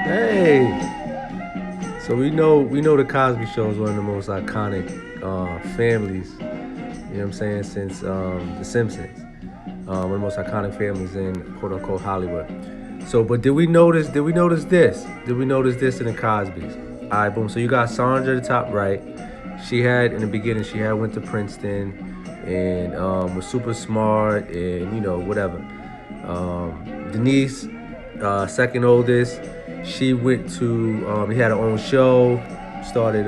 Hey, so we know the Cosby Show is one of the most iconic families. You know what I'm saying? Since The Simpsons, one of the most iconic families in quote unquote Hollywood. So, but did we notice? Did we notice this? Did we notice this in the Cosby's? All right, boom. So you got Sandra at the top right. She had in the beginning. She had went to Princeton and was super smart and whatever. Denise, second oldest, she went to he had her own show, started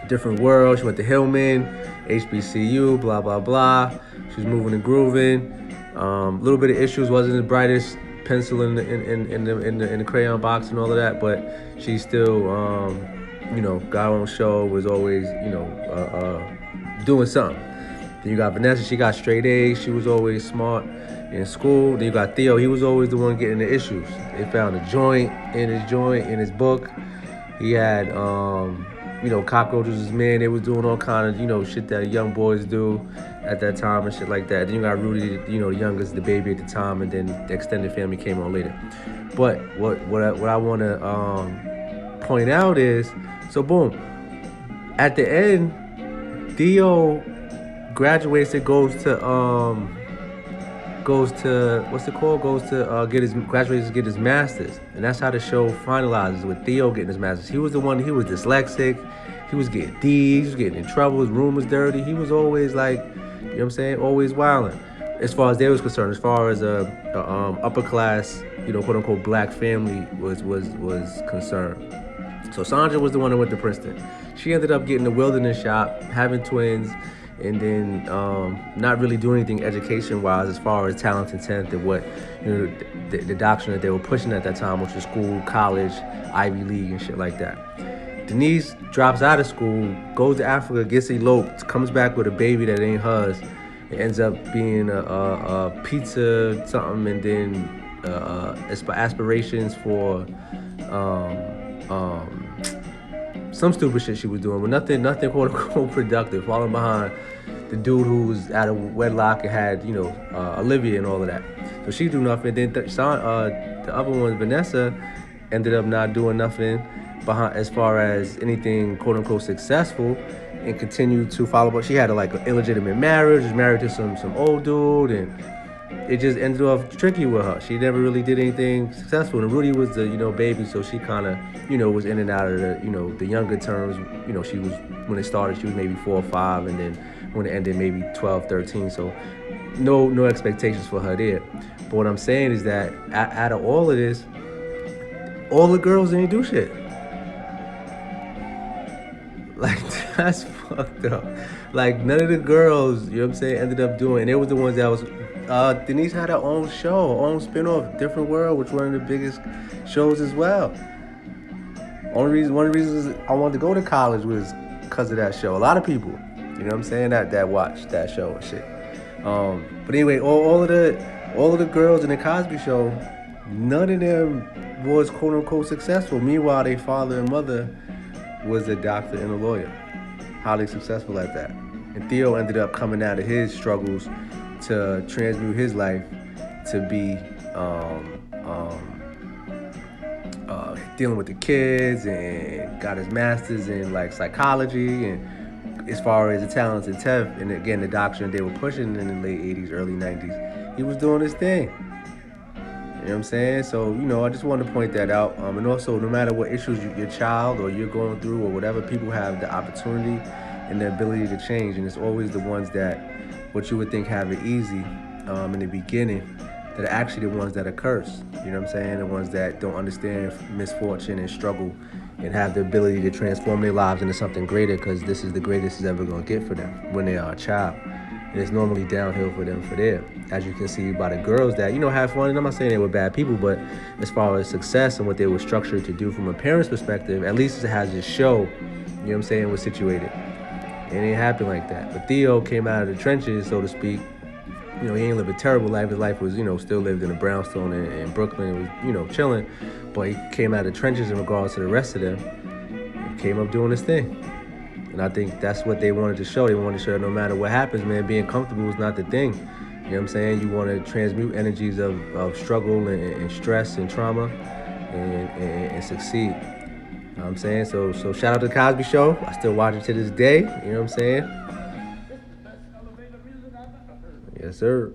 different world. She went to Hillman, HBCU, blah blah blah. She was moving and grooving. A little bit of issues, wasn't the brightest pencil in the crayon box and all of that, but she still got her own show. Was always doing something. Then you got Vanessa, she got straight A's. She was always smart in school. Then you got Theo, he was always the one getting the issues. They found a joint in his book. He had cockroaches as man. They was doing all kind of, shit that young boys do at that time and shit like that. Then you got Rudy, the youngest, the baby at the time, and then the extended family came on later. But what I want to point out is, so boom, at the end, Theo graduates and goes to what's it called? Goes to get his graduates to get his master's, and that's how the show finalizes with Theo getting his master's. He was the one. He was dyslexic. He was getting D's. He was getting in trouble. His room was dirty. He was always like, what I'm saying, always wilding. As far as they was concerned, as far as a upper class, quote unquote black family was concerned. So Sandra was the one that went to Princeton. She ended up getting the wilderness shop, having twins, and then not really doing anything education-wise as far as talent and talent and what the doctrine that they were pushing at that time, which was school, college, Ivy League, and shit like that. Denise drops out of school, goes to Africa, gets eloped, comes back with a baby that ain't hers. It ends up being a pizza something, and then aspirations for some stupid shit she was doing, but nothing quote unquote productive, falling behind the dude who was out of wedlock and had, Olivia and all of that. So she do nothing. Then the other one, Vanessa, ended up not doing nothing behind as far as anything quote unquote successful, and continued to follow. But she had an illegitimate marriage, was married to some old dude, and it just ended up tricky with her. She never really did anything successful. And Rudy was the, baby, so she kind of, was in and out of the, the younger terms. She was, when it started, she was maybe 4 or 5, and then when it ended, maybe 12, 13. So no expectations for her there. But what I'm saying is that out of all of this, all the girls didn't do shit. Like, that's fucked up. Like, none of the girls, ended up doing. And they was the ones that was, Denise had her own show, her own spinoff, Different World, which was one of the biggest shows as well. One of the reasons I wanted to go to college was because of that show. A lot of people, that watched that show and shit. But anyway, all of the girls in the Cosby Show, none of them was quote unquote successful. Meanwhile, their father and mother was a doctor and a lawyer, highly successful at that. And Theo ended up coming out of his struggles to transmute his life to be dealing with the kids, and got his master's in psychology, and as far as the talents and TEF, and again the doctrine they were pushing in the late 80s, early 90s, he was doing his thing. You know what I'm saying? So, I just wanted to point that out. And also, no matter what issues your child or you're going through or whatever, people have the opportunity and the ability to change. And it's always the ones that, what you would think have it easy in the beginning, that are actually the ones that are cursed. You know what I'm saying? The ones that don't understand misfortune and struggle and have the ability to transform their lives into something greater, because this is the greatest it's ever going to get for them when they are a child. And it's normally downhill for them for there. As you can see by the girls that, have fun. And I'm not saying they were bad people, but as far as success and what they were structured to do from a parent's perspective, at least it has this show, was situated. And it didn't happen like that. But Theo came out of the trenches, so to speak. He ain't lived a terrible life. His life was, still lived in a brownstone in Brooklyn. It was, chilling. But he came out of the trenches in regards to the rest of them. He came up doing his thing. And I think that's what they wanted to show. They wanted to show that no matter what happens, man, being comfortable is not the thing. You know what I'm saying? You want to transmute energies of struggle and stress and trauma. and succeed. You know what I'm saying? So shout out to the Cosby Show. I still watch it to this day. You know what I'm saying? Yes, sir.